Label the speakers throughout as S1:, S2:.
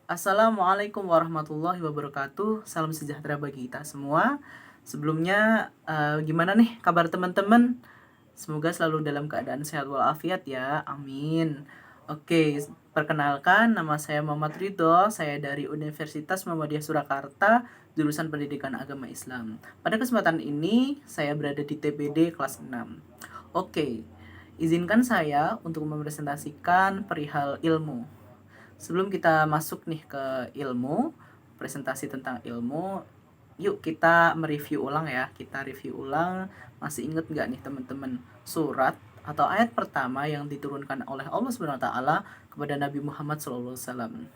S1: Assalamualaikum warahmatullahi wabarakatuh. Salam sejahtera bagi kita semua. Sebelumnya, gimana nih kabar teman-teman? Semoga selalu dalam keadaan sehat walafiat ya. Amin. Oke, perkenalkan nama saya Muhammad Ridho. Saya dari Universitas Muhammadiyah Surakarta, jurusan Pendidikan Agama Islam. Pada kesempatan ini, saya berada di TPD kelas 6. Oke, izinkan saya untuk mempresentasikan perihal ilmu. Sebelum kita masuk nih ke ilmu, presentasi tentang ilmu, yuk kita mereview ulang ya. Kita review ulang, masih inget nggak nih teman-teman surat atau ayat pertama yang diturunkan oleh Allah Subhanahu wa taala kepada Nabi Muhammad SAW.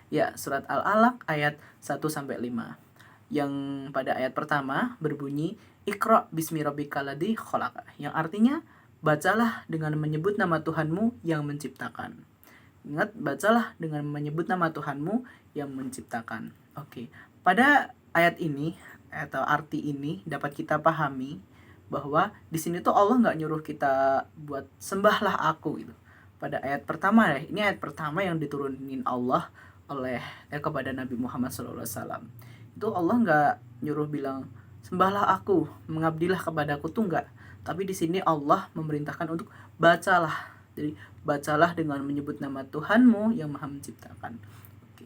S1: Ya, surat Al-Alaq ayat 1 sampai 5. Yang pada ayat pertama berbunyi Iqra bismi rabbikal ladzi khalaq, yang artinya bacalah dengan menyebut nama Tuhanmu yang menciptakan. Ingat, bacalah dengan menyebut nama Tuhanmu yang menciptakan. Oke, pada ayat ini atau arti ini dapat kita pahami bahwa di sini tuh Allah nggak nyuruh kita buat sembahlah aku gitu. Pada ayat pertama ya, ini ayat pertama yang diturunin Allah oleh kepada Nabi Muhammad SAW. Itu Allah nggak nyuruh bilang sembahlah aku, mengabdilah kepadaku tuh nggak. Tapi di sini Allah memerintahkan untuk bacalah. Jadi bacalah dengan menyebut nama Tuhanmu yang Maha Menciptakan. Oke.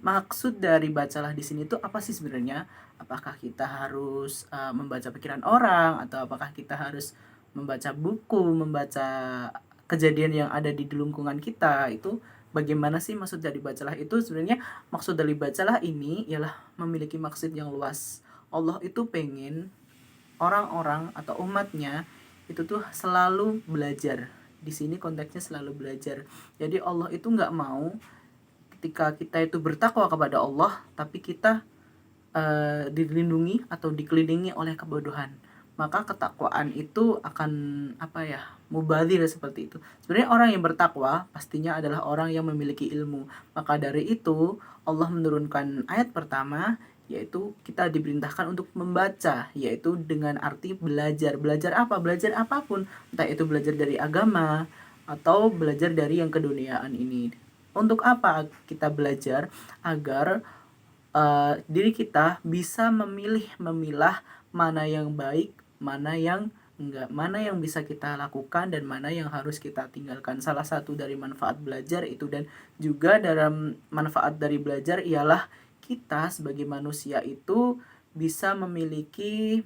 S1: Maksud dari bacalah di sini tuh apa sih sebenarnya? Apakah kita harus membaca pikiran orang, atau apakah kita harus membaca buku, membaca kejadian yang ada di lingkungan kita? Itu bagaimana sih maksud dari bacalah itu? Sebenarnya maksud dari bacalah ini ialah memiliki maksud yang luas. Allah itu pengen orang-orang atau umatnya itu tuh selalu belajar. Di sini konteksnya selalu belajar. Jadi Allah itu nggak mau ketika kita itu bertakwa kepada Allah, tapi kita dilindungi atau dikelilingi oleh kebodohan. Maka ketakwaan itu akan mubazir seperti itu. Sebenarnya orang yang bertakwa pastinya adalah orang yang memiliki ilmu. Maka dari itu Allah menurunkan ayat pertama, yaitu kita diperintahkan untuk membaca, yaitu dengan arti belajar. Belajar apa? Belajar apapun, entah itu belajar dari agama atau belajar dari yang keduniaan ini. Untuk apa kita belajar? Agar diri kita bisa memilah mana yang baik, mana yang enggak, mana yang bisa kita lakukan dan mana yang harus kita tinggalkan. Salah satu dari manfaat belajar itu, dan juga dalam manfaat dari belajar ialah kita sebagai manusia itu bisa memiliki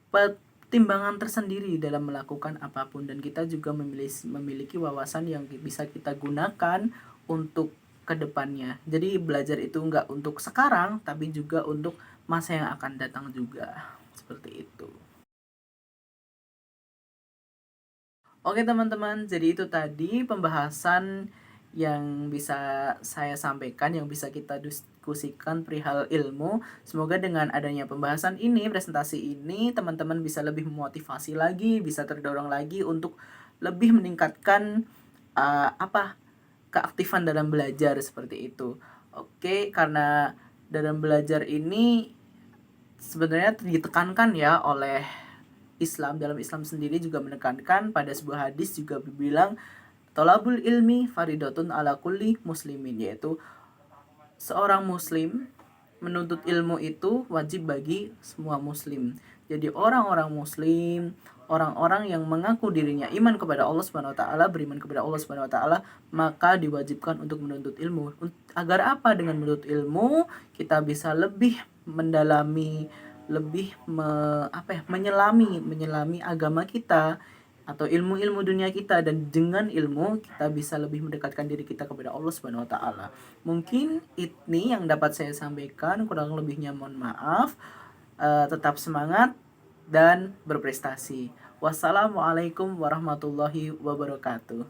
S1: pertimbangan tersendiri dalam melakukan apapun, dan kita juga memiliki wawasan yang bisa kita gunakan untuk kedepannya. Jadi belajar itu enggak untuk sekarang, tapi juga untuk masa yang akan datang juga. Seperti itu. Oke teman-teman, jadi itu tadi pembahasan yang bisa saya sampaikan, yang bisa kita diskusikan perihal ilmu. Semoga dengan adanya pembahasan ini, presentasi ini, teman-teman bisa lebih memotivasi lagi, bisa terdorong lagi untuk lebih meningkatkan keaktifan dalam belajar seperti itu. Oke, karena dalam belajar ini sebenarnya ditekankan ya oleh Islam. Dalam Islam sendiri juga menekankan, pada sebuah hadis juga bilang tolabul ilmi faridatun ala kulli muslimin, yaitu seorang muslim menuntut ilmu itu wajib bagi semua muslim. Jadi orang-orang muslim, orang-orang yang mengaku dirinya iman kepada Allah Subhanahu wa taala, beriman kepada Allah Subhanahu wa taala, maka diwajibkan untuk menuntut ilmu. Agar apa? Dengan menuntut ilmu kita bisa lebih mendalami, lebih menyelami agama kita atau ilmu-ilmu dunia kita, dan dengan ilmu kita bisa lebih mendekatkan diri kita kepada Allah Subhanahu wa taala. Mungkin ini yang dapat saya sampaikan, kurang lebihnya mohon maaf. Tetap semangat dan berprestasi. Wassalamualaikum warahmatullahi wabarakatuh.